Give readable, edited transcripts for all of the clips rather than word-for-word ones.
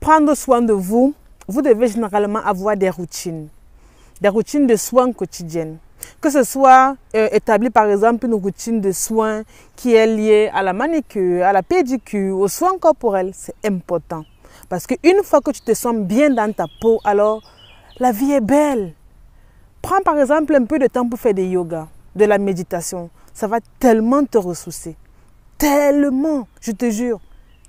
prendre soin de vous, vous devez généralement avoir des routines de soins quotidiennes. Que ce soit établi par exemple une routine de soins qui est liée à la manicure, à la pédicure, aux soins corporels, c'est important. Parce qu'une fois que tu te sens bien dans ta peau, alors la vie est belle. Prends par exemple un peu de temps pour faire des yoga, de la méditation. Ça va tellement te ressourcer. Tellement, je te jure,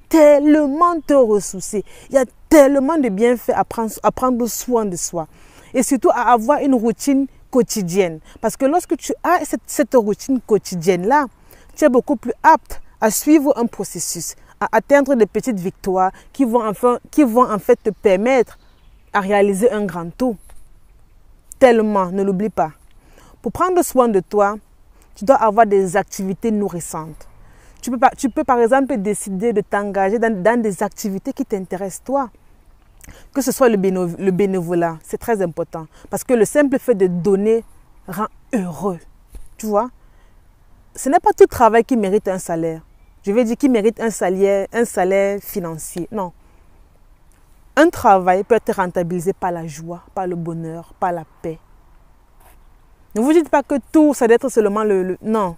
tellement te ressourcer. Il y a tellement de bienfaits à prendre soin de soi. Et surtout à avoir une routine quotidienne. Parce que lorsque tu as cette routine quotidienne-là, tu es beaucoup plus apte à suivre un processus, à atteindre des petites victoires qui vont en fait te permettre à réaliser un grand tout. Tellement, ne l'oublie pas. Pour prendre soin de toi, tu dois avoir des activités nourrissantes. Tu peux par exemple décider de t'engager dans des activités qui t'intéressent toi. Que ce soit le bénévolat, c'est très important. Parce que le simple fait de donner rend heureux. Tu vois? Ce n'est pas tout travail qui mérite un salaire. Je veux dire qui mérite un salaire financier. Non. Un travail peut être rentabilisé par la joie, par le bonheur, par la paix. Ne vous dites pas que tout, ça doit être seulement Non.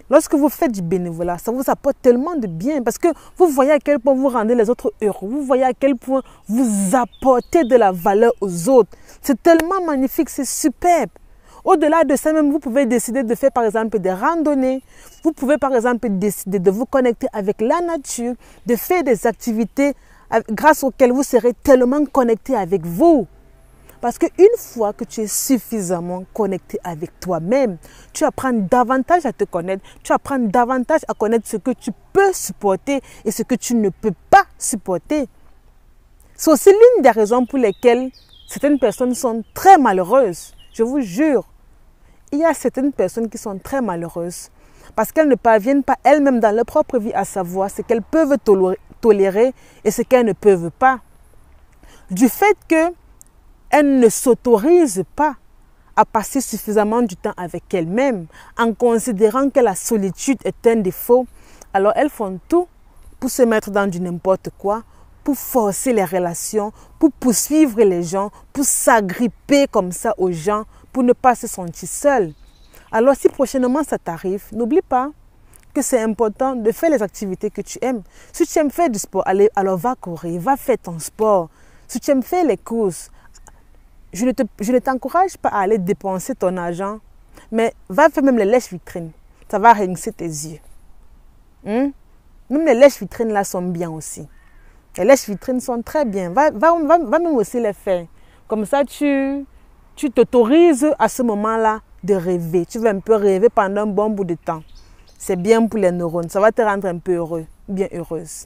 Lorsque vous faites du bénévolat, ça vous apporte tellement de bien parce que vous voyez à quel point vous rendez les autres heureux. Vous voyez à quel point vous apportez de la valeur aux autres. C'est tellement magnifique, c'est superbe. Au-delà de ça, même, vous pouvez décider de faire par exemple des randonnées. Vous pouvez par exemple décider de vous connecter avec la nature, de faire des activités grâce auxquelles vous serez tellement connecté avec vous. Parce qu'une fois que tu es suffisamment connecté avec toi-même, tu apprends davantage à te connaître, tu apprends davantage à connaître ce que tu peux supporter et ce que tu ne peux pas supporter. C'est aussi l'une des raisons pour lesquelles certaines personnes sont très malheureuses. Je vous jure, il y a certaines personnes qui sont très malheureuses parce qu'elles ne parviennent pas elles-mêmes dans leur propre vie à savoir ce qu'elles peuvent tolérer et ce qu'elles ne peuvent pas. Du fait que elles ne s'autorisent pas à passer suffisamment du temps avec elles-mêmes en considérant que la solitude est un défaut. Alors elles font tout pour se mettre dans du n'importe quoi, pour forcer les relations, pour poursuivre les gens, pour s'agripper comme ça aux gens, pour ne pas se sentir seul. Alors si prochainement ça t'arrive, n'oublie pas que c'est important de faire les activités que tu aimes. Si tu aimes faire du sport, alors va courir, va faire ton sport. Si tu aimes faire les courses, je ne t'encourage pas à aller dépenser ton argent, mais va faire même les lèches-vitrines. Ça va rincer tes yeux. Même les lèches-vitrines là sont bien aussi. Les lèches-vitrines sont très bien. Va même aussi les faire. Comme ça, tu t'autorises à ce moment-là de rêver. Tu vas un peu rêver pendant un bon bout de temps. C'est bien pour les neurones. Ça va te rendre un peu heureux, bien heureuse.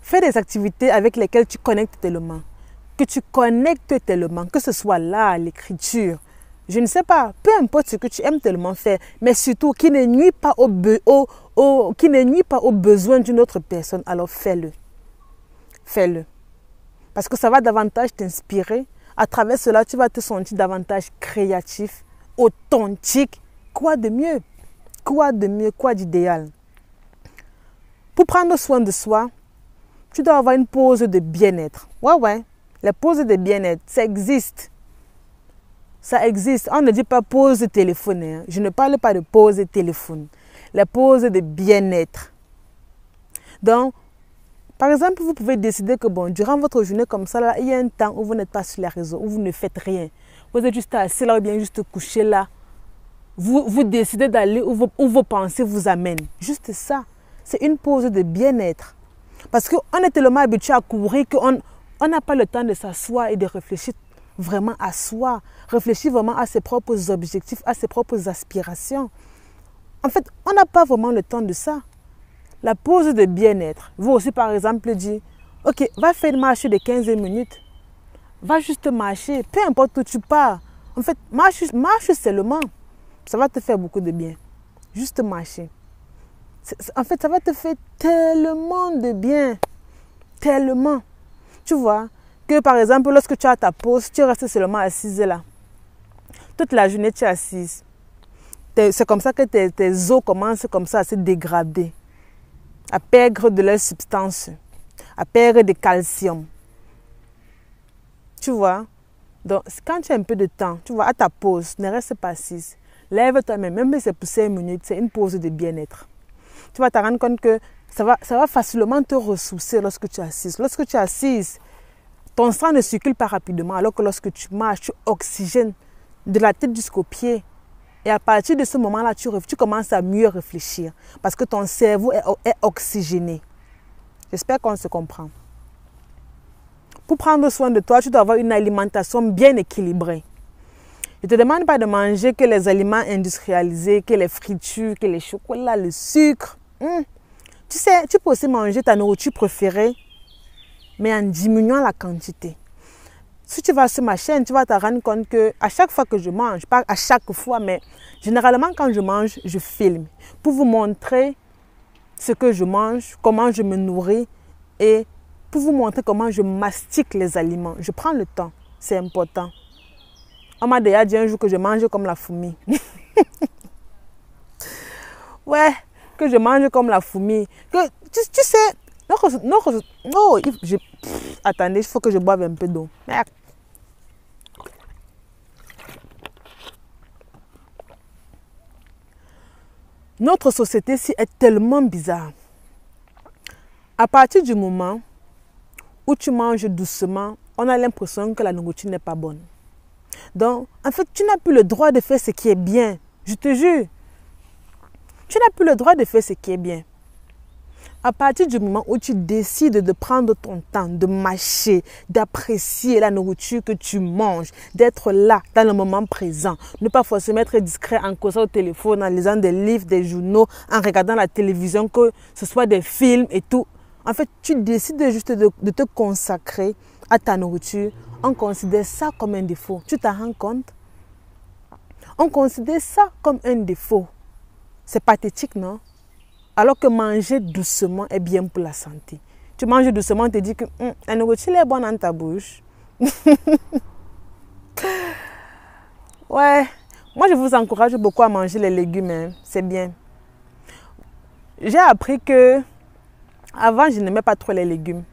Fais des activités avec lesquelles tu connectes tellement. Que tu connectes tellement, que ce soit l'art, l'écriture, je ne sais pas, peu importe ce que tu aimes tellement faire, mais surtout qui ne nuit pas aux besoins d'une autre personne, alors fais-le. Fais-le. Parce que ça va davantage t'inspirer. À travers cela, tu vas te sentir davantage créatif, authentique. Quoi de mieux? Quoi de mieux? Quoi d'idéal? Pour prendre soin de soi, tu dois avoir une pause de bien-être. Ouais. Les pauses de bien-être, ça existe. Ça existe. On ne dit pas pause de téléphone. Hein. Je ne parle pas de pause de téléphone. Les pauses de bien-être. Donc, par exemple, vous pouvez décider que durant votre journée comme ça, là, il y a un temps où vous n'êtes pas sur les réseaux, où vous ne faites rien. Vous êtes juste assis là ou bien juste couché là. Vous décidez d'aller où vos pensées vous amènent. Juste ça. C'est une pause de bien-être. Parce qu'on est tellement habitué à courir qu'on n'a pas le temps de s'asseoir et de réfléchir vraiment à soi. Réfléchir vraiment à ses propres objectifs, à ses propres aspirations. En fait, on n'a pas vraiment le temps de ça. La pause de bien-être. Vous aussi, par exemple, dire, ok, va faire une marche de 15 minutes. Va juste marcher, peu importe où tu pars. En fait, marche seulement. Ça va te faire beaucoup de bien. Juste marcher. En fait, ça va te faire tellement de bien. Tellement. Tu vois que, par exemple, lorsque tu as ta pause, tu restes seulement assise là. Toute la journée, tu es assise. C'est comme ça que tes os commencent comme ça à se dégrader, à perdre de leur substance. à perdre de calcium. Tu vois? Donc, quand tu as un peu de temps, tu vois, à ta pause, ne reste pas assise. Lève-toi même si c'est pour 5 minutes, c'est une pause de bien-être. Tu vas te rendre compte que ça va facilement te ressourcer lorsque tu es assise. Lorsque tu es assise, ton sang ne circule pas rapidement, alors que lorsque tu marches, tu oxygènes de la tête jusqu'aux pieds. Et à partir de ce moment-là, tu commences à mieux réfléchir parce que ton cerveau est oxygéné. J'espère qu'on se comprend. Pour prendre soin de toi, tu dois avoir une alimentation bien équilibrée. Je ne te demande pas de manger que les aliments industrialisés, que les fritures, que les chocolats, le sucre. Tu sais, tu peux aussi manger ta nourriture préférée, mais en diminuant la quantité. Si tu vas sur ma chaîne, tu vas te rendre compte qu'à chaque fois que je mange, pas à chaque fois, mais généralement quand je mange, je filme pour vous montrer ce que je mange, comment je me nourris et pour vous montrer comment je mastique les aliments. Je prends le temps, c'est important. On m'a déjà dit un jour que je mange comme la fourmi. Ouais, que je mange comme la fourmi. Que, tu sais, attendez, il faut que je boive un peu d'eau. Notre société-ci est tellement bizarre. À partir du moment où tu manges doucement, on a l'impression que la nourriture n'est pas bonne. Donc, en fait, tu n'as plus le droit de faire ce qui est bien. Je te jure. Tu n'as plus le droit de faire ce qui est bien. À partir du moment où tu décides de prendre ton temps, de mâcher, d'apprécier la nourriture que tu manges, d'être là, dans le moment présent, ne pas forcément être discret en causant au téléphone, en lisant des livres, des journaux, en regardant la télévision, que ce soit des films et tout. En fait, tu décides juste de te consacrer à ta nourriture. On considère ça comme un défaut. Tu t'en rends compte? On considère ça comme un défaut. C'est pathétique, non? Alors que manger doucement est bien pour la santé. Tu manges doucement, on te dit que la nourriture est bonne dans ta bouche. Ouais, moi je vous encourage beaucoup à manger les légumes, hein. C'est bien. J'ai appris que avant je n'aimais pas trop les légumes.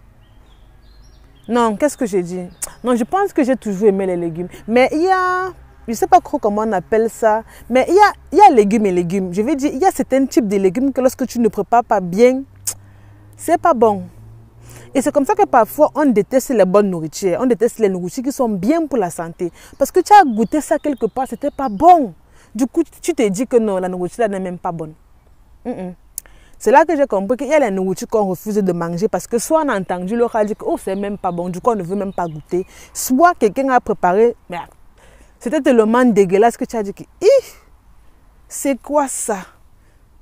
Non, qu'est-ce que j'ai dit? Non, je pense que j'ai toujours aimé les légumes. Mais il y a, je ne sais pas trop comment on appelle ça, mais il y a légumes et légumes. Je vais dire, il y a certains types de légumes que lorsque tu ne prépares pas bien, c'est pas bon. Et c'est comme ça que parfois on déteste les bonnes nourritures. On déteste les nourritures qui sont bien pour la santé. Parce que tu as goûté ça quelque part, c'était pas bon. Du coup, tu te dis que non, la nourriture n'est même pas bonne. C'est là que j'ai compris qu'il y a les nourritures qu'on refuse de manger parce que soit on a entendu l'oral dire que oh, c'est même pas bon, du coup on ne veut même pas goûter. Soit quelqu'un a préparé, mais c'était tellement dégueulasse que tu as dit que c'est quoi ça?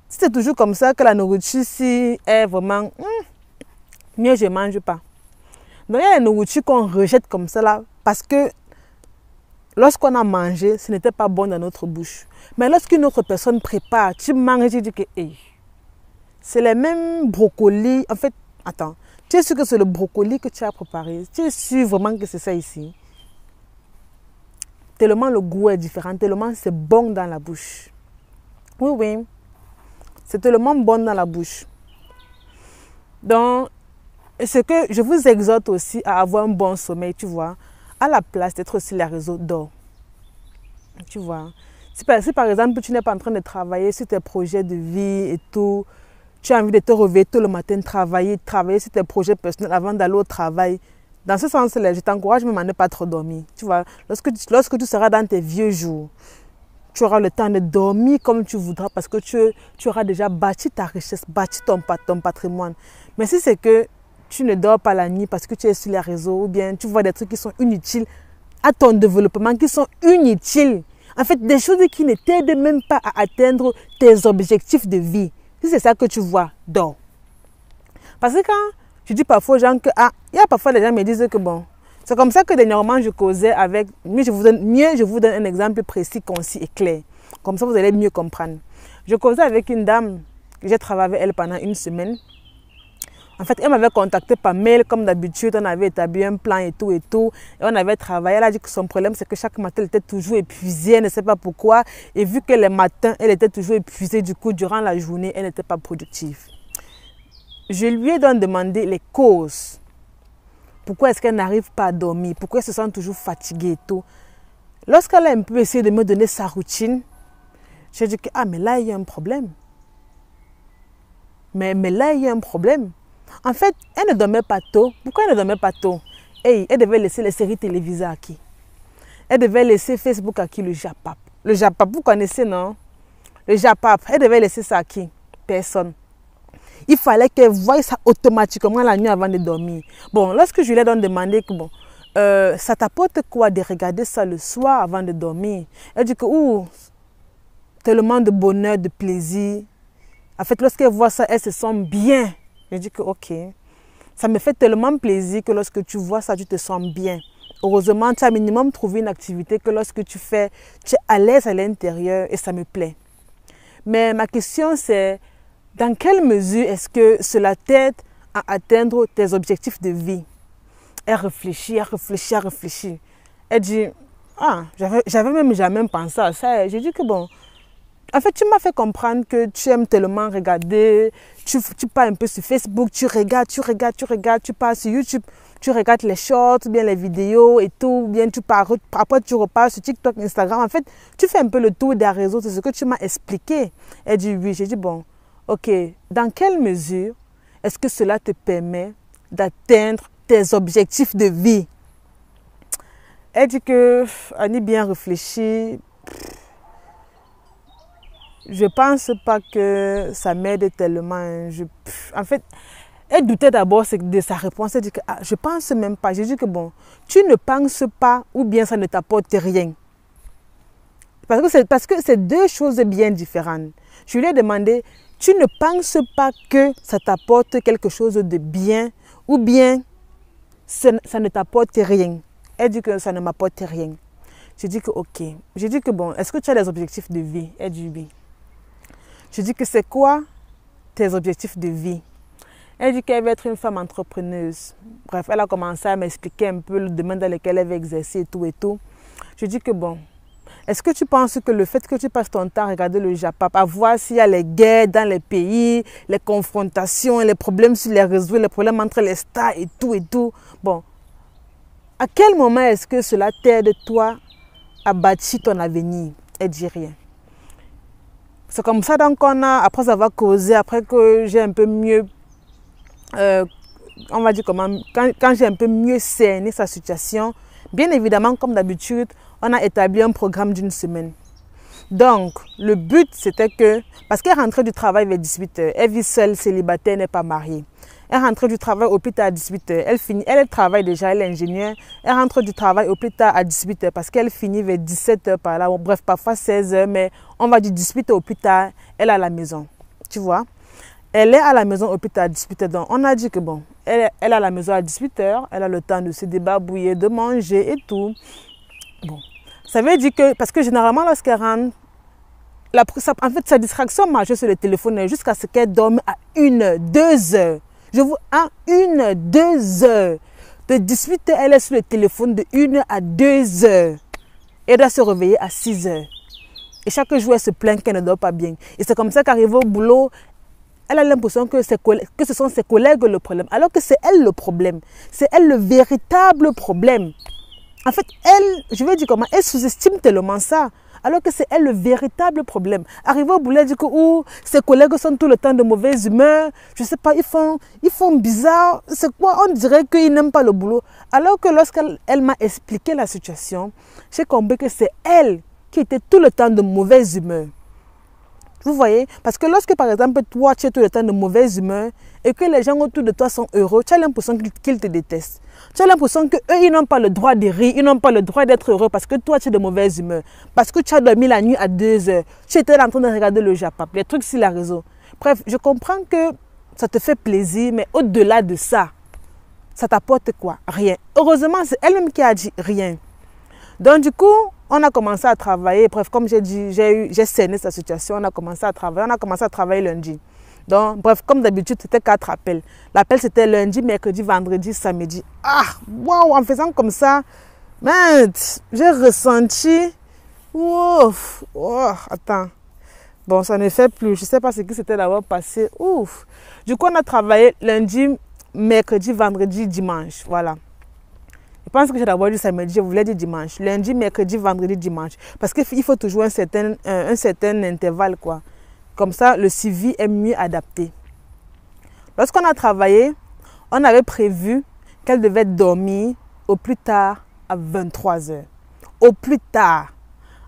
C'est toujours comme ça que la nourriture si est vraiment mieux je ne mange pas. Donc il y a les nourritures qu'on rejette comme ça là parce que lorsqu'on a mangé, ce n'était pas bon dans notre bouche. Mais lorsqu'une autre personne prépare, tu manges et tu dis que c'est les mêmes brocolis. En fait, attends, tu es sûr que c'est le brocoli que tu as préparé? Tu es sûr vraiment que c'est ça ici? Tellement le goût est différent, tellement c'est bon dans la bouche. Oui, oui. C'est tellement bon dans la bouche. Donc, ce que je vous exhorte aussi à avoir un bon sommeil, tu vois, à la place d'être sur les réseaux, dors. Tu vois. Si par exemple, tu n'es pas en train de travailler sur tes projets de vie et tout, tu as envie de te réveiller tôt le matin, travailler sur tes projets personnels avant d'aller au travail. Dans ce sens-là, je t'encourage même à ne pas trop dormir. Tu vois, lorsque tu seras dans tes vieux jours, tu auras le temps de dormir comme tu voudras parce que tu auras déjà bâti ta richesse, bâti ton patrimoine. Mais si c'est que tu ne dors pas la nuit parce que tu es sur les réseaux ou bien tu vois des trucs qui sont inutiles à ton développement, qui sont inutiles, en fait, des choses qui ne t'aident même pas à atteindre tes objectifs de vie. Si c'est ça que tu vois, dors. Parce que quand je dis parfois aux gens que, il y a parfois des gens qui me disent que bon, c'est comme ça que dernièrement je causais avec, je vous donne un exemple précis, concis et clair. Comme ça vous allez mieux comprendre. Je causais avec une dame, j'ai travaillé avec elle pendant une semaine. En fait, elle m'avait contacté par mail comme d'habitude, on avait établi un plan et tout. Et on avait travaillé. Elle a dit que son problème, c'est que chaque matin, elle était toujours épuisée, elle ne sait pas pourquoi. Et vu que les matins, elle était toujours épuisée, du coup, durant la journée, elle n'était pas productive. je lui ai donc demandé les causes. Pourquoi est-ce qu'elle n'arrive pas à dormir? Pourquoi elle se sent toujours fatiguée et tout? Lorsqu'elle a un peu essayé de me donner sa routine, j'ai dit que, ah, mais là, il y a un problème. Mais là, il y a un problème. En fait, elle ne dormait pas tôt. Pourquoi elle ne dormait pas tôt? Hey, elle devait laisser les séries télévisées à qui? Elle devait laisser Facebook à qui? Le Japap. Le Japap, vous connaissez, non? Le Japap, elle devait laisser ça à qui? Personne. Il fallait qu'elle voie ça automatiquement la nuit avant de dormir. Bon, lorsque je lui ai donc demandé que, bon, ça t'apporte quoi de regarder ça le soir avant de dormir? Elle dit que, ouh, tellement de bonheur, de plaisir. En fait, lorsqu'elle voit ça, elle se sent bien. Je dis que, ok, ça me fait tellement plaisir que lorsque tu vois ça, tu te sens bien. Heureusement, tu as minimum trouvé une activité que lorsque tu fais, tu es à l'aise à l'intérieur et ça me plaît. Mais ma question, c'est, dans quelle mesure est-ce que cela t'aide à atteindre tes objectifs de vie? Elle réfléchit, elle réfléchit, elle réfléchit. Elle dit, ah, j'avais même jamais pensé à ça. J'ai dit que bon, en fait, tu m'as fait comprendre que tu aimes tellement regarder, tu pars un peu sur Facebook, tu regardes, tu pars sur YouTube, tu regardes les shorts, bien les vidéos et tout, bien tu pars, après tu repars sur TikTok, Instagram. En fait, tu fais un peu le tour des réseaux, c'est ce que tu m'as expliqué. Elle dit oui, j'ai dit bon, ok, dans quelle mesure est-ce que cela te permet d'atteindre tes objectifs de vie? Elle dit que, Annie bien réfléchi, je ne pense pas que ça m'aide tellement. En fait, elle doutait d'abord de sa réponse. Elle dit que je ne pense même pas. J'ai dit que bon, tu ne penses pas ou bien ça ne t'apporte rien. Parce que c'est deux choses bien différentes. Je lui ai demandé, tu ne penses pas que ça t'apporte quelque chose de bien ou bien ça ne t'apporte rien? Elle dit que ça ne m'apporte rien. J'ai dit que ok. J'ai dit que bon, est-ce que tu as des objectifs de vie? Elle dit oui. Je dis que c'est quoi tes objectifs de vie? Elle dit qu'elle veut être une femme entrepreneuse. Bref, elle a commencé à m'expliquer un peu le domaine dans lequel elle veut exercer et tout et tout. Je dis que bon, est-ce que tu penses que le fait que tu passes ton temps à regarder le Japap, à voir s'il y a les guerres dans les pays, les confrontations, les problèmes sur les réseaux, les problèmes entre les stars et tout, bon, à quel moment est-ce que cela t'aide toi à bâtir ton avenir? Elle dit rien. C'est comme ça donc qu'on a, après avoir causé, après que j'ai un peu mieux, on va dire comment, quand j'ai un peu mieux cerné sa situation, bien évidemment, comme d'habitude, on a établi un programme d'une semaine. Donc, le but, c'était que, parce qu'elle rentrait du travail vers 18 h, elle vit seule, célibataire, n'est pas mariée. Elle rentrait du travail au plus tard à 18 h. Elle travaille déjà, elle est ingénieure. Elle rentre du travail au plus tard à 18 h parce qu'elle finit vers 17 h par là. Bon, bref, parfois 16 h, mais on va dire 18 h au plus tard, elle est à la maison. Tu vois? Elle est à la maison au plus tard à 18 h. Donc, on a dit que bon, elle est à la maison à 18 h. Elle a le temps de se débarbouiller, de manger et tout. Bon, ça veut dire que, parce que généralement, lorsqu'elle rentre, en fait, sa distraction majeure sur le téléphone jusqu'à ce qu'elle dorme à 1 2 heures. Je vous à 1 2 heures. De 18 h, elle est sur le téléphone de 1 à 2 heures. Elle doit se réveiller à 6 h. Et chaque jour, elle se plaint qu'elle ne dort pas bien. Et c'est comme ça qu'arrive au boulot, elle a l'impression que ce sont ses collègues le problème. Alors que c'est elle le problème. C'est elle le véritable problème. En fait, je vais dire comment, elle sous-estime tellement ça. Alors que c'est elle le véritable problème. Arrivé au boulot, elle dit que ses collègues sont tout le temps de mauvaise humeur. Je ne sais pas, ils font bizarre. C'est quoi? On dirait qu'ils n'aiment pas le boulot. Alors que lorsqu'elle m'a expliqué la situation, j'ai compris que c'est elle qui était tout le temps de mauvaise humeur. Vous voyez? Parce que lorsque, par exemple, toi, tu es tout le temps de mauvaise humeur et que les gens autour de toi sont heureux, tu as l'impression qu'ils te détestent. Tu as l'impression qu'eux, ils n'ont pas le droit de rire, ils n'ont pas le droit d'être heureux parce que toi, tu es de mauvaise humeur. Parce que tu as dormi la nuit à 2 heures. Tu étais en train de regarder le Japap, les trucs sur la réseau. Bref, je comprends que ça te fait plaisir, mais au-delà de ça, ça t'apporte quoi? Rien. Heureusement, c'est elle-même qui a dit rien. Donc, du coup, on a commencé à travailler. Bref, comme j'ai dit, j'ai cerné sa situation. On a commencé à travailler. On a commencé à travailler lundi. Donc, bref, comme d'habitude, c'était 4 appels. L'appel, c'était lundi, mercredi, vendredi, samedi. Ah, waouh, en faisant comme ça, j'ai ressenti... attends. Bon, ça ne fait plus. Je ne sais pas ce qui s'était d'abord passé. Ouf. Du coup, on a travaillé lundi, mercredi, vendredi, dimanche. Voilà. Je pense que j'ai d'abord dit samedi, je voulais dire dimanche. Lundi, mercredi, vendredi, dimanche. Parce qu'il faut toujours un certain intervalle, quoi. Comme ça, le suivi est mieux adapté. Lorsqu'on a travaillé, on avait prévu qu'elle devait dormir au plus tard à 23 heures. Au plus tard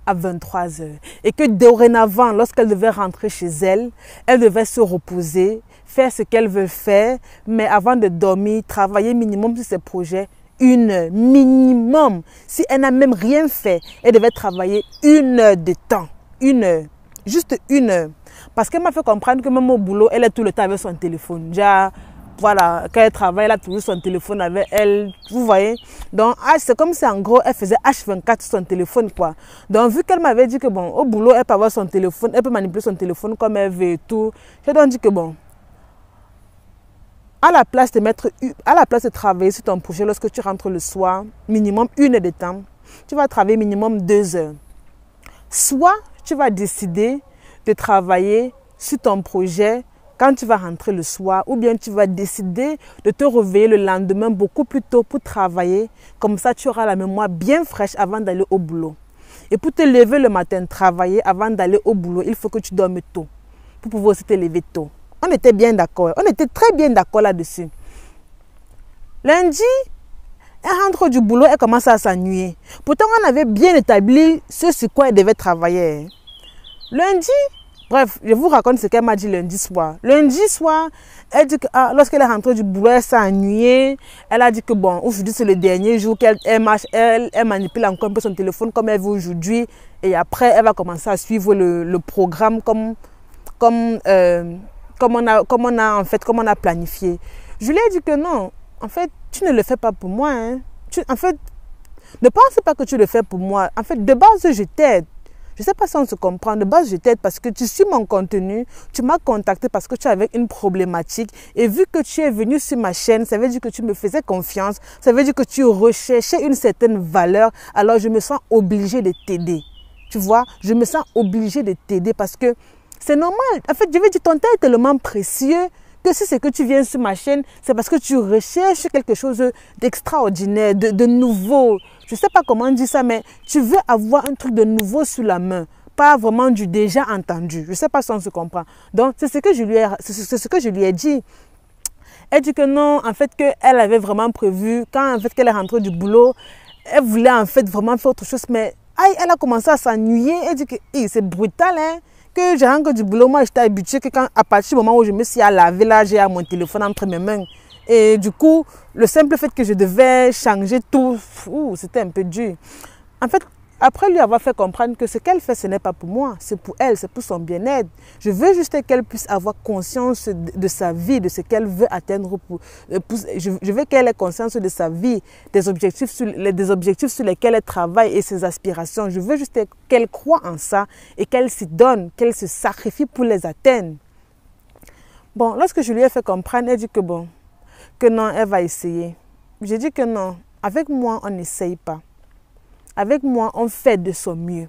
à 23 heures. Et que dorénavant, lorsqu'elle devait rentrer chez elle, elle devait se reposer, faire ce qu'elle veut faire, mais avant de dormir, travailler minimum sur ses projets. 1 heure minimum. Si elle n'a même rien fait, elle devait travailler 1 heure de temps. 1 heure. Juste 1 heure. Parce qu'elle m'a fait comprendre que même au boulot, elle est tout le temps avec son téléphone. Déjà, voilà, quand elle travaille, elle a toujours son téléphone avec elle. Vous voyez? Donc, c'est comme si en gros, elle faisait H24 sur son téléphone, quoi. Donc, vu qu'elle m'avait dit que bon, au boulot, elle peut avoir son téléphone, elle peut manipuler son téléphone comme elle veut et tout. J'ai donc dit que bon, à la place de travailler sur ton projet lorsque tu rentres le soir, minimum 1 heure de temps, tu vas travailler minimum 2 heures. Soit tu vas décider de travailler sur ton projet quand tu vas rentrer le soir, ou bien tu vas décider de te réveiller le lendemain beaucoup plus tôt pour travailler. Comme ça, tu auras la mémoire bien fraîche avant d'aller au boulot. Et pour te lever le matin, travailler avant d'aller au boulot, il faut que tu dormes tôt pour pouvoir aussi te lever tôt. On était bien d'accord. On était très bien d'accord là-dessus. Lundi, elle rentre du boulot, elle commence à s'ennuyer. Pourtant, on avait bien établi ce sur quoi elle devait travailler. Lundi, bref, je vous raconte ce qu'elle m'a dit lundi soir. Lundi soir, elle dit que lorsqu'elle est rentrée du boulot, elle s'est ennuyée. Elle a dit que bon, aujourd'hui c'est le dernier jour qu'elle manipule encore un peu son téléphone comme elle veut aujourd'hui. Et après, elle va commencer à suivre le programme comme on a planifié. Je lui ai dit que non, en fait, tu ne le fais pas pour moi. Hein. En fait, ne pense pas que tu le fais pour moi. En fait, de base, je t'aide. Je ne sais pas si on se comprend. De base, je t'aide parce que tu suis mon contenu. Tu m'as contacté parce que tu avais une problématique. Et vu que tu es venu sur ma chaîne, ça veut dire que tu me faisais confiance. Ça veut dire que tu recherchais une certaine valeur. Alors, je me sens obligée de t'aider. Tu vois, je me sens obligée de t'aider parce que c'est normal. En fait, je veux dire, ton temps est tellement précieux que si c'est que tu viens sur ma chaîne, c'est parce que tu recherches quelque chose d'extraordinaire, de nouveau. Je ne sais pas comment dire ça, mais tu veux avoir un truc de nouveau sous la main. Pas vraiment du déjà entendu. Je ne sais pas si on se comprend. Donc, c'est ce que je lui ai dit. Elle dit que non, en fait, qu'elle avait vraiment prévu, quand en fait qu'elle est rentrée du boulot, elle voulait en fait vraiment faire autre chose, mais elle a commencé à s'ennuyer. Elle dit que c'est brutal, hein. Que j'ai rentré du boulot, moi j'étais habituée que à partir du moment où je me suis à laver, là j'ai mon téléphone entre mes mains. Et du coup, le simple fait que je devais changer tout, c'était un peu dur. En fait, après lui avoir fait comprendre que ce qu'elle fait, ce n'est pas pour moi, c'est pour elle, c'est pour son bien-être. Je veux juste qu'elle puisse avoir conscience de sa vie, de ce qu'elle veut atteindre. Je veux qu'elle ait conscience de sa vie, des objectifs sur lesquels elle travaille et ses aspirations. Je veux juste qu'elle croie en ça et qu'elle s'y donne, qu'elle se sacrifie pour les atteindre. Bon, lorsque je lui ai fait comprendre, elle dit que bon, que non, elle va essayer. J'ai dit que non, avec moi, on n'essaye pas. Avec moi, on fait de son mieux.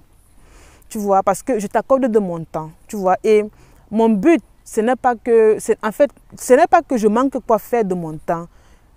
Tu vois, parce que je t'accorde de mon temps. Tu vois, et mon but, ce n'est pas que je manque quoi faire de mon temps.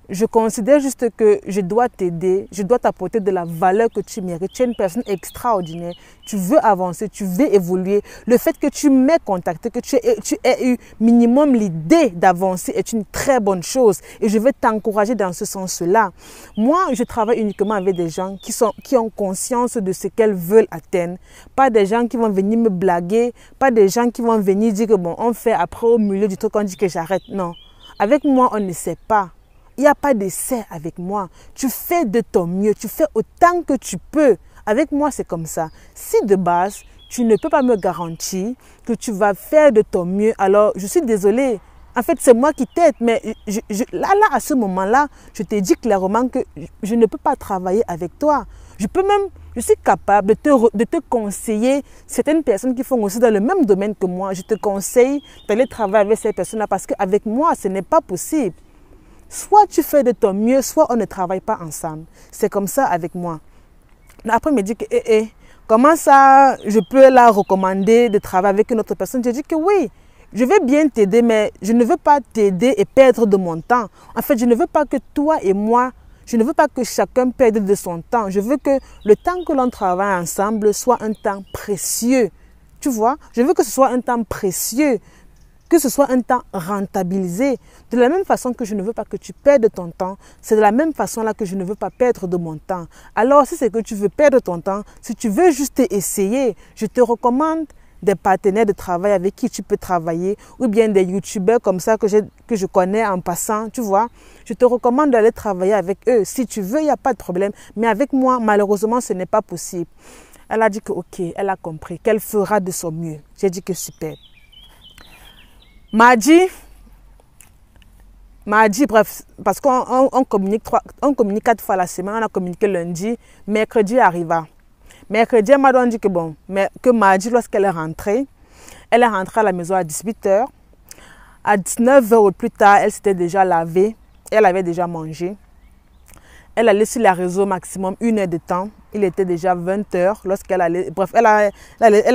Je considère juste que je dois t'aider, je dois t'apporter de la valeur que tu mérites. Tu es une personne extraordinaire, tu veux avancer, tu veux évoluer. Le fait que tu m'aies contacté, que tu aies eu minimum l'idée d'avancer est une très bonne chose. Et je veux t'encourager dans ce sens-là. Moi, je travaille uniquement avec des gens qui ont conscience de ce qu'elles veulent atteindre. Pas des gens qui vont venir me blaguer, pas des gens qui vont venir dire que bon, on fait après au milieu du truc, on dit que j'arrête. Non, avec moi, on ne sait pas. Il n'y a pas d'essai avec moi. Tu fais de ton mieux. Tu fais autant que tu peux. Avec moi, c'est comme ça. Si de base, tu ne peux pas me garantir que tu vas faire de ton mieux, alors je suis désolée. En fait, c'est moi qui t'aide. Mais là, à ce moment-là, je t'ai dit clairement que je ne peux pas travailler avec toi. Je suis capable de te conseiller certaines personnes qui font aussi dans le même domaine que moi. Je te conseille d'aller travailler avec ces personnes-là parce qu'avec moi, ce n'est pas possible. Soit tu fais de ton mieux, soit on ne travaille pas ensemble. C'est comme ça avec moi. Mais après, il me dit que, comment ça, je peux la recommander de travailler avec une autre personne? J'ai dit que oui, je vais bien t'aider, mais je ne veux pas t'aider et perdre de mon temps. En fait, je ne veux pas que toi et moi, je ne veux pas que chacun perde de son temps. Je veux que le temps que l'on travaille ensemble soit un temps précieux. Tu vois, je veux que ce soit un temps précieux, que ce soit un temps rentabilisé. De la même façon que je ne veux pas que tu perdes ton temps, c'est de la même façon-là que je ne veux pas perdre de mon temps. Alors, si c'est que tu veux perdre ton temps, si tu veux juste essayer, je te recommande des partenaires de travail avec qui tu peux travailler, ou bien des youtubeurs comme ça que je connais en passant, tu vois. Je te recommande d'aller travailler avec eux. Si tu veux, il n'y a pas de problème. Mais avec moi, malheureusement, ce n'est pas possible. Elle a dit que ok, elle a compris, qu'elle fera de son mieux. J'ai dit que super. Mardi, bref, parce qu'on communique 4 fois la semaine, on a communiqué lundi, mercredi arriva. Mercredi, elle m'a dit que bon, mais que mardi, lorsqu'elle est rentrée à la maison à 18 h. À 19 h ou plus tard, elle s'était déjà lavée, elle avait déjà mangé. Elle allait sur les réseaux maximum 1 heure de temps. Il était déjà 20 h lorsqu'elle allait. Bref, elle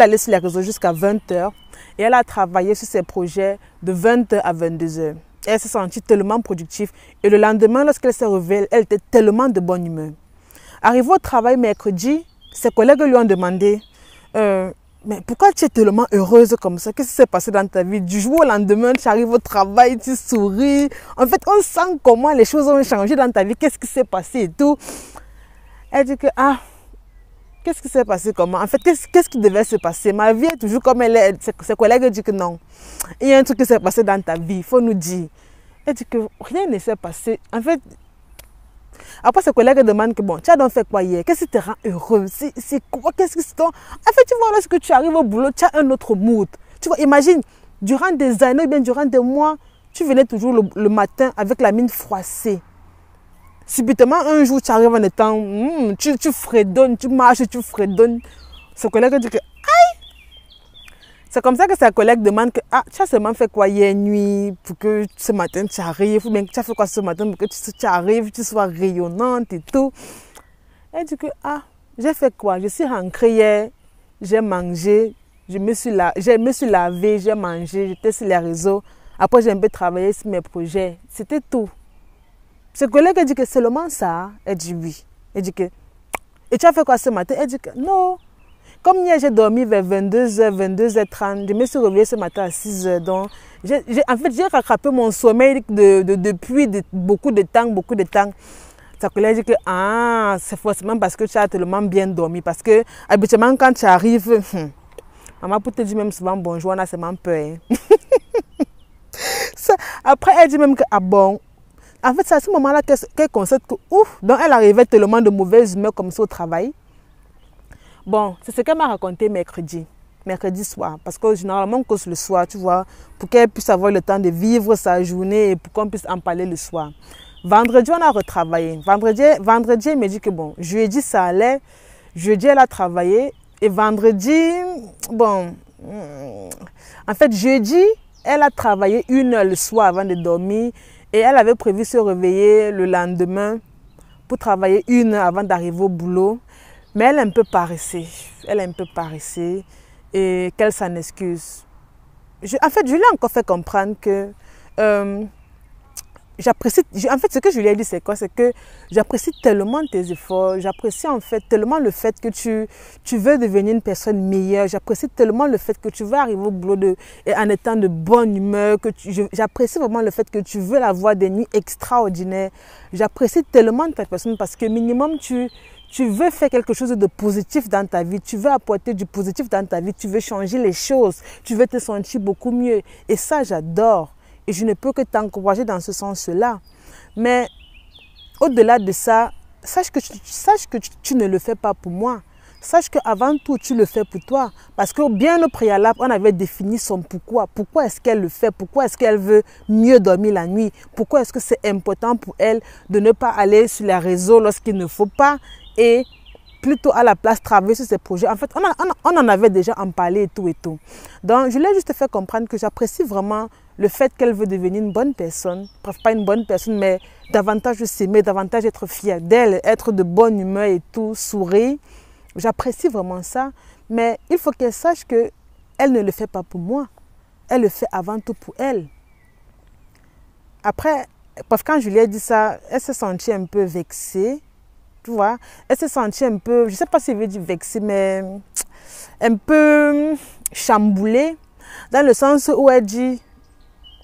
allait sur les réseaux jusqu'à 20 h. Et elle a travaillé sur ses projets de 20 h à 22 h. Elle s'est sentie tellement productive. Et le lendemain, lorsqu'elle s'est réveillée, elle était tellement de bonne humeur. Arrivée au travail mercredi, ses collègues lui ont demandé mais pourquoi tu es tellement heureuse comme ça? Qu'est-ce qui s'est passé dans ta vie? Du jour au lendemain, tu arrives au travail, tu souris. En fait, on sent comment les choses ont changé dans ta vie. Qu'est-ce qui s'est passé et tout. Elle dit que, qu'est-ce qui s'est passé comment? En fait, qu'est-ce qui devait se passer? Ma vie est toujours comme elle est. Ses collègues disent que non. Il y a un truc qui s'est passé dans ta vie, il faut nous dire. Elle dit que rien ne s'est passé. En fait, après, ses collègues demandent que bon, tu as donc fait quoi hier? Qu'est-ce qui te rend heureux? C'est quoi? Qu'est-ce que c'est? En fait, tu vois, lorsque tu arrives au boulot, tu as un autre mood. Tu vois, imagine, durant des années, bien durant des mois, tu venais toujours le matin avec la mine froissée. Subitement, un jour, tu arrives en étant, tu fredonnes, tu marches, tu fredonnes. Ses collègues disent que, aïe! C'est comme ça que ses collègues demandent que, tu as seulement fait quoi hier nuit pour que ce matin tu arrives, ou bien tu as fait quoi ce matin pour que tu arrives, tu sois rayonnante et tout. Elle dit que, j'ai fait quoi? Je suis rentrée hier, j'ai mangé, je me suis lavée, j'ai mangé, j'étais sur les réseaux. Après, j'ai un peu travaillé sur mes projets. C'était tout. Ses collègues disent que c'est seulement ça. Elle dit oui. Elle dit que, et tu as fait quoi ce matin? Elle dit que, non. Comme hier, j'ai dormi vers 22 h, 22 h 30. Je me suis réveillée ce matin à 6 h. Donc, en fait, j'ai rattrapé mon sommeil depuis beaucoup de temps. Sa collègue dit que c'est forcément parce que tu as tellement bien dormi. Parce que, habituellement, quand tu arrives, maman pour te dire même souvent bonjour, on a seulement peur. Hein. Après, elle dit même que, bon. En fait, c'est à ce moment-là qu'elle constate que, donc elle arrivait tellement de mauvaise humeur comme ça au travail. Bon, c'est ce qu'elle m'a raconté mercredi soir. Parce que généralement, on cause le soir, tu vois, pour qu'elle puisse avoir le temps de vivre sa journée et pour qu'on puisse en parler le soir. Vendredi, on a retravaillé. Vendredi, elle m'a dit que bon, jeudi, ça allait. Jeudi, elle a travaillé. Et vendredi, bon, en fait, jeudi, elle a travaillé 1 heure le soir avant de dormir. Et elle avait prévu se réveiller le lendemain pour travailler 1 heure avant d'arriver au boulot. Mais elle est un peu paressée. Et qu'elle s'en excuse. En fait, je lui ai encore fait comprendre que j'apprécie. En fait, ce que je lui ai dit, c'est quoi? C'est que j'apprécie tellement tes efforts. J'apprécie en fait tellement le fait que tu veux devenir une personne meilleure. J'apprécie tellement le fait que tu veux arriver au boulot en étant de bonne humeur. J'apprécie vraiment le fait que tu veux avoir des nuits extraordinaires. J'apprécie tellement ta personne parce que minimum, tu veux faire quelque chose de positif dans ta vie, tu veux apporter du positif dans ta vie, tu veux changer les choses, tu veux te sentir beaucoup mieux. Et ça, j'adore. Et je ne peux que t'encourager dans ce sens-là. Mais au-delà de ça, sache que tu ne le fais pas pour moi. Sache qu'avant tout, tu le fais pour toi. Parce que bien au préalable, on avait défini son pourquoi. Pourquoi est-ce qu'elle le fait? Pourquoi est-ce qu'elle veut mieux dormir la nuit? Pourquoi est-ce que c'est important pour elle de ne pas aller sur les réseaux lorsqu'il ne faut pas? Et plutôt à la place travailler sur ces projets. En fait, on en avait déjà en parlé et tout. Donc, je l'ai juste fait comprendre que j'apprécie vraiment le fait qu'elle veut devenir une bonne personne. Bref, pas une bonne personne, mais davantage s'aimer, davantage être fière d'elle, être de bonne humeur et tout, sourire. J'apprécie vraiment ça, mais il faut qu'elle sache qu'elle ne le fait pas pour moi. Elle le fait avant tout pour elle. Après, parce que quand je lui ai dit ça, elle s'est sentie un peu vexée. Tu vois, elle s'est sentie un peu, je ne sais pas si je veux dire vexée, mais un peu chamboulée, dans le sens où elle dit,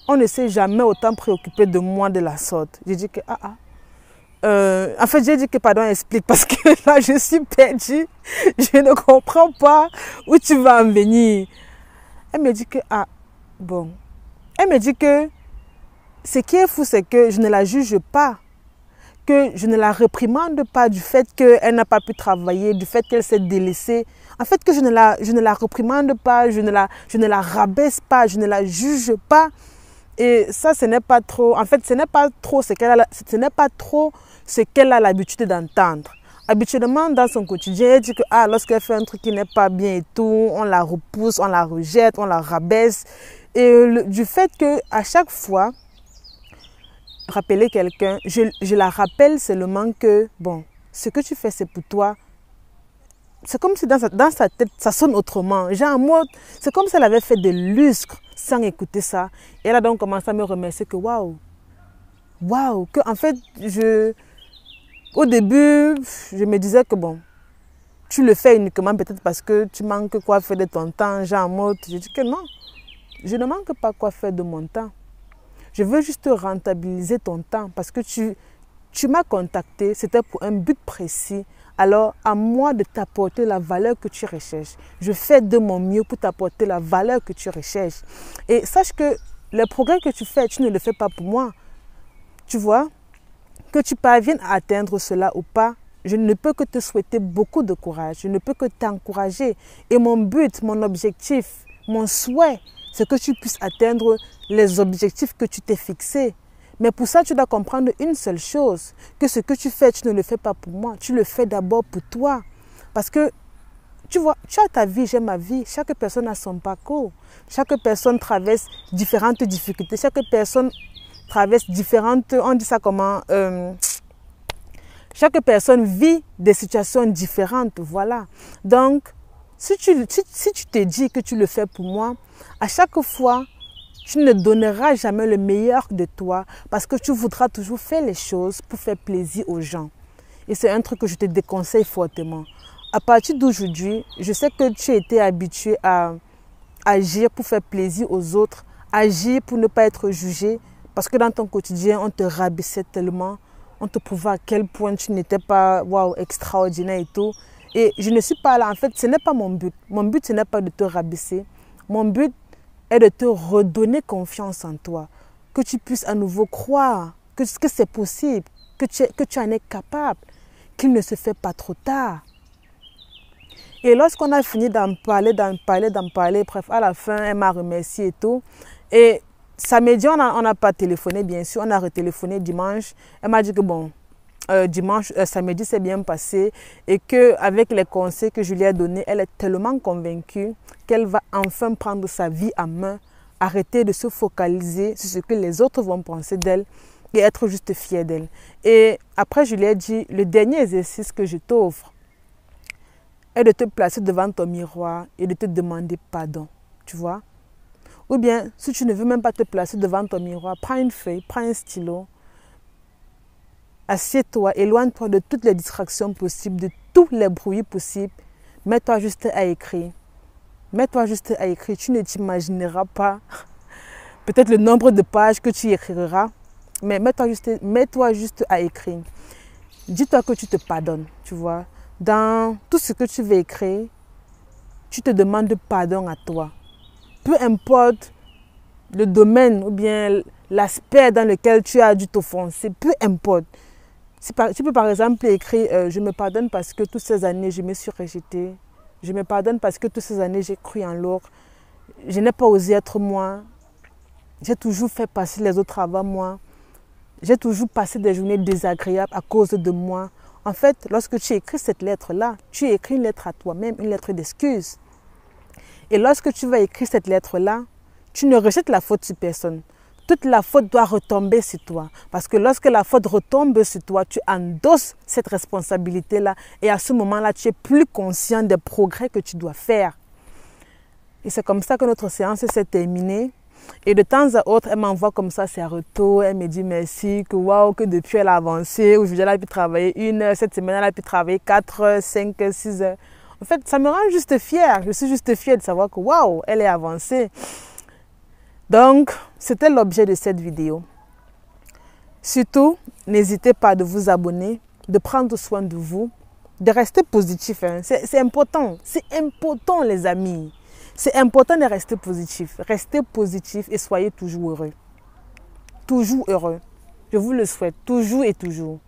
on ne s'est jamais autant préoccupé de moi de la sorte. J'ai dit que, en fait, j'ai dit que, pardon, explique, parce que là, je suis perdue, je ne comprends pas où tu vas en venir. Elle me dit que, bon. Elle me dit que, ce qui est fou, c'est que je ne la juge pas, que je ne la réprimande pas du fait qu'elle n'a pas pu travailler, du fait qu'elle s'est délaissée. En fait, que je ne la réprimande pas, je ne la rabaisse pas, je ne la juge pas. Et ça, ce n'est pas trop, en fait, ce n'est pas trop ce qu'elle a l'habitude d'entendre. Habituellement, dans son quotidien, elle dit que lorsqu'elle fait un truc qui n'est pas bien et tout, on la repousse, on la rejette, on la rabaisse. Et du fait qu'à chaque fois, rappeler quelqu'un, je la rappelle seulement que, bon, ce que tu fais, c'est pour toi. C'est comme si dans sa tête, ça sonne autrement. Genre, c'est comme si elle avait fait des lustres sans écouter ça. Et elle a donc commencé à me remercier que waouh, que en fait, au début, je me disais que bon, tu le fais uniquement peut-être parce que tu manques quoi faire de ton temps, genre mode. Je dis que non, je ne manque pas quoi faire de mon temps. Je veux juste rentabiliser ton temps parce que tu m'as contacté, c'était pour un but précis. Alors, à moi de t'apporter la valeur que tu recherches. Je fais de mon mieux pour t'apporter la valeur que tu recherches. Et sache que le progrès que tu fais, tu ne le fais pas pour moi. Tu vois, que tu parviennes à atteindre cela ou pas, je ne peux que te souhaiter beaucoup de courage. Je ne peux que t'encourager. Et mon but, mon objectif, mon souhait, c'est que tu puisses atteindre les objectifs que tu t'es fixés. Mais pour ça, tu dois comprendre une seule chose, que ce que tu fais, tu ne le fais pas pour moi, tu le fais d'abord pour toi. Parce que, tu vois, tu as ta vie, j'ai ma vie, chaque personne a son parcours. Chaque personne traverse différentes difficultés, chaque personne traverse différentes, on dit ça comment, chaque personne vit des situations différentes, voilà. Donc, si tu te dis que tu le fais pour moi, à chaque fois, tu ne donneras jamais le meilleur de toi parce que tu voudras toujours faire les choses pour faire plaisir aux gens. Et c'est un truc que je te déconseille fortement. À partir d'aujourd'hui, je sais que tu as été habitué à agir pour faire plaisir aux autres, agir pour ne pas être jugé parce que dans ton quotidien, on te rabaissait tellement, on te prouvait à quel point tu n'étais pas extraordinaire et tout. Et je ne suis pas là. En fait, ce n'est pas mon but. Mon but, ce n'est pas de te rabaisser. Mon but est de te redonner confiance en toi, que tu puisses à nouveau croire que c'est possible, que tu en es capable, qu'il ne se fait pas trop tard. Et lorsqu'on a fini d'en parler, bref, à la fin, elle m'a remercié et tout. Et samedi, on n'a pas téléphoné, bien sûr, on a retéléphoné dimanche. Elle m'a dit que bon, samedi s'est bien passé et qu'avec les conseils que je lui ai donnés, elle est tellement convaincue qu'elle va enfin prendre sa vie en main, arrêter de se focaliser sur ce que les autres vont penser d'elle et être juste fière d'elle. Et après, je lui ai dit, le dernier exercice que je t'offre est de te placer devant ton miroir et de te demander pardon, tu vois. Ou bien, si tu ne veux même pas te placer devant ton miroir, prends une feuille, prends un stylo, assieds-toi, éloigne-toi de toutes les distractions possibles, de tous les bruits possibles. Mets-toi juste à écrire. Mets-toi juste à écrire. Tu ne t'imagineras pas peut-être le nombre de pages que tu écriras. Mais mets-toi juste à écrire. Dis-toi que tu te pardonnes, tu vois. Dans tout ce que tu veux écrire, tu te demandes pardon à toi. Peu importe le domaine ou bien l'aspect dans lequel tu as dû t'offenser, peu importe. Tu peux par exemple écrire je me pardonne parce que toutes ces années je me suis rejetée. Je me pardonne parce que toutes ces années j'ai cru en l'autre. Je n'ai pas osé être moi. J'ai toujours fait passer les autres avant moi. J'ai toujours passé des journées désagréables à cause de moi. En fait, lorsque tu écris cette lettre-là, tu écris une lettre à toi-même, une lettre d'excuse. Et lorsque tu vas écrire cette lettre-là, tu ne rejettes la faute sur personne. toute la faute doit retomber sur toi. Parce que lorsque la faute retombe sur toi, tu endosses cette responsabilité-là. Et à ce moment-là, tu es plus conscient des progrès que tu dois faire. Et c'est comme ça que notre séance s'est terminée. Et de temps à autre, elle m'envoie comme ça ses retours. Elle me dit merci, que waouh, que depuis elle a avancé. Aujourd'hui, elle a pu travailler 1 heure. Cette semaine, elle a pu travailler 4 heures, 5 heures, 6 heures. En fait, ça me rend juste fière. Je suis juste fière de savoir que waouh, elle est avancée. Donc, c'était l'objet de cette vidéo. Surtout, n'hésitez pas de vous abonner, de prendre soin de vous, de rester positif. Hein. C'est important. C'est important, les amis. C'est important de rester positif. Restez positif et soyez toujours heureux. Toujours heureux. Je vous le souhaite, toujours et toujours.